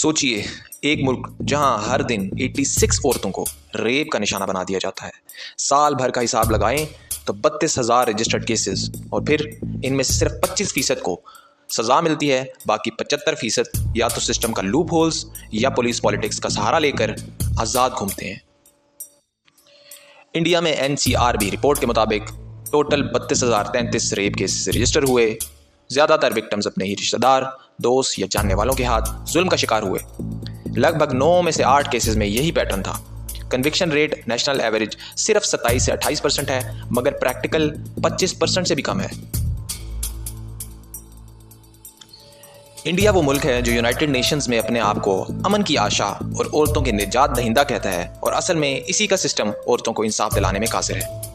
सोचिए, एक मुल्क जहां हर दिन 86 औरतों को रेप का निशाना बना दिया जाता है। साल भर का हिसाब लगाएं तो 32,000 रजिस्टर्ड केसेस, और फिर इनमें से सिर्फ 25% को सज़ा मिलती है। बाकी 75% या तो सिस्टम का लूप होल्स या पुलिस पॉलिटिक्स का सहारा लेकर आज़ाद घूमते हैं। इंडिया में NCRB रिपोर्ट के मुताबिक टोटल 32,033 रेप केसेस रजिस्टर हुए। ज़्यादातर विक्टिम्स अपने ही रिश्तेदार, दोस्त या जानने वालों के हाथ जुल्म का शिकार हुए। लगभग 9 में से 8 केसेस में यही पैटर्न था। कन्विक्शन रेट नेशनल एवरेज सिर्फ 27 से 28% है, मगर प्रैक्टिकल 25% से भी कम है। इंडिया वो मुल्क है जो यूनाइटेड नेशंस में अपने आप को अमन की आशा और औरतों के निजात दहिंदा कहता है, और असल में इसी का सिस्टम औरतों को इंसाफ दिलाने में कासिर है।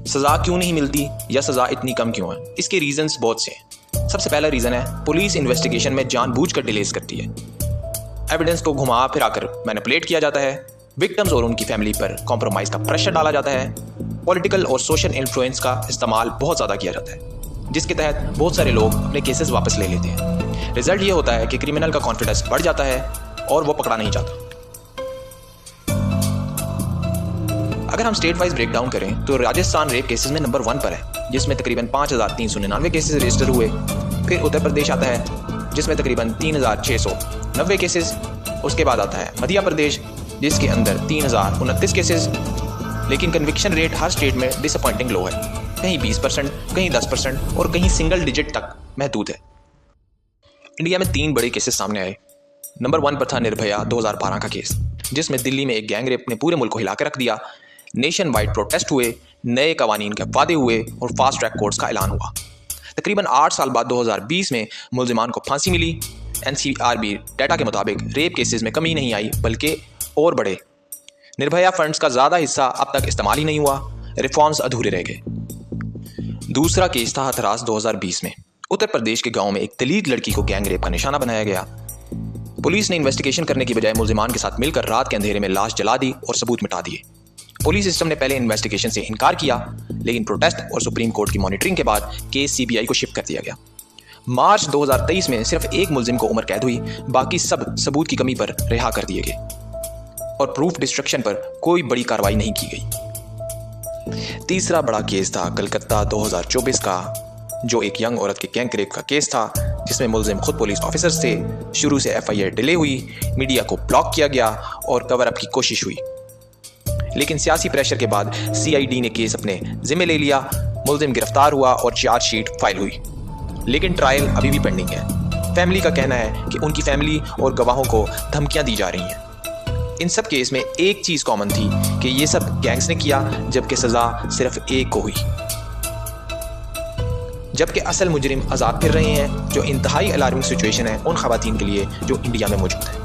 सज़ा क्यों नहीं मिलती या सज़ा इतनी कम क्यों है? इसके रीजंस बहुत से हैं। सबसे पहला रीज़न है पुलिस इन्वेस्टिगेशन में जानबूझकर डिलेस करती है। एविडेंस को घुमा फिरा कर मैनिपुलेट किया जाता है। विक्टिम्स और उनकी फैमिली पर कॉम्प्रोमाइज़ का प्रेशर डाला जाता है। पॉलिटिकल और सोशल इन्फ्लुएंस का इस्तेमाल बहुत ज़्यादा किया जाता है, जिसके तहत बहुत सारे लोग अपने केसेस वापस ले लेते हैं। रिजल्ट ये होता है कि क्रिमिनल का कॉन्फिडेंस बढ़ जाता है और वो पकड़ा नहीं जाता। अगर हम स्टेट वाइज ब्रेक डाउन करें तो राजस्थान रेप केसेस में नंबर 1 पर है, जिसमें तकरीबन 5,399 केसेस रजिस्टर हुए। फिर उत्तर प्रदेश आता है, जिसमें तकरीबन 3,690 केसेस। उसके बाद आता है मध्य प्रदेश, जिसके अंदर 3,029 केसेस। लेकिन कन्विक्शन रेट हर स्टेट में डिसअपॉइंटिंग लो है, कहीं 20%, कहीं 10% और कहीं सिंगल डिजिट तक महदूद है। इंडिया में 3 बड़े केसेस सामने आए। नंबर 1 पर था निर्भया 2012 का केस, जिसमें दिल्ली में एक गैंग रेप ने पूरे मुल्क को हिला कर रख दिया। नेशन वाइड प्रोटेस्ट हुए, नए कवानीन के वादे हुए और फास्ट ट्रैक कोर्ट्स का ऐलान हुआ। तकरीबन 8 साल बाद 2020 में मुल्जिमान को फांसी मिली। NCRB डाटा के मुताबिक रेप केसेस में कमी नहीं आई, बल्कि और बढ़े। निर्भया फंड्स का ज़्यादा हिस्सा अब तक इस्तेमाल ही नहीं हुआ, रिफॉर्म्स अधूरे रह गए। दूसरा केस था हथरास 2020 में। उत्तर प्रदेश के गांव में एक दलित लड़की को गैंग रेप का निशाना बनाया गया। पुलिस ने इन्वेस्टिगेशन करने की बजाय मुल्जिमान के साथ मिलकर रात के अंधेरे में लाश जला दी और सबूत मिटा दिए। पुलिस सिस्टम ने पहले इन्वेस्टिगेशन से इनकार किया, लेकिन प्रोटेस्ट और सुप्रीम कोर्ट की मॉनिटरिंग के बाद केस CBI को शिफ्ट कर दिया गया। मार्च 2023 में सिर्फ एक मुल्जिम को उम्र कैद हुई, बाकी सब सबूत की कमी पर रिहा कर दिए गए और प्रूफ डिस्ट्रक्शन पर कोई बड़ी कार्रवाई नहीं की गई। तीसरा बड़ा केस था कलकत्ता 2024 का, जो एक यंग औरत के गैंग रेप का केस था, जिसमें मुल्जिम खुद पुलिस ऑफिसर्स थे। शुरू से FIR डिले हुई, मीडिया को ब्लॉक किया गया और कवर अप की कोशिश हुई। लेकिन सियासी प्रेशर के बाद CID ने केस अपने जिम्मे ले लिया। मुल्जिम गिरफ्तार हुआ और चार्जशीट फाइल हुई, लेकिन ट्रायल अभी भी पेंडिंग है। फैमिली का कहना है कि उनकी फैमिली और गवाहों को धमकियां दी जा रही हैं। इन सब केस में एक चीज़ कॉमन थी कि ये सब गैंग्स ने किया, जबकि सज़ा सिर्फ एक को हुई। जबकि असल मुजरिम आज़ाद फिर रहे हैं, जो इंतहाई अलार्मिंग सिचुएशन है उन ख़वातीन के लिए जो इंडिया में मौजूद है।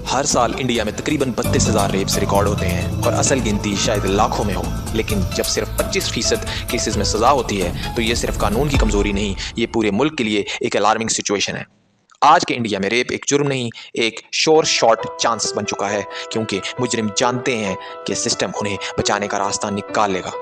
हर साल इंडिया में तकरीबन 32,000 रेप्स रिकॉर्ड होते हैं और असल गिनती शायद लाखों में हो, लेकिन जब सिर्फ 25% केसेस में सज़ा होती है तो ये सिर्फ कानून की कमज़ोरी नहीं, ये पूरे मुल्क के लिए एक अलार्मिंग सिचुएशन है। आज के इंडिया में रेप एक जुर्म नहीं, एक श्योर शॉट चांस बन चुका है, क्योंकि मुजरिम जानते हैं कि सिस्टम उन्हें बचाने का रास्ता निकाल लेगा।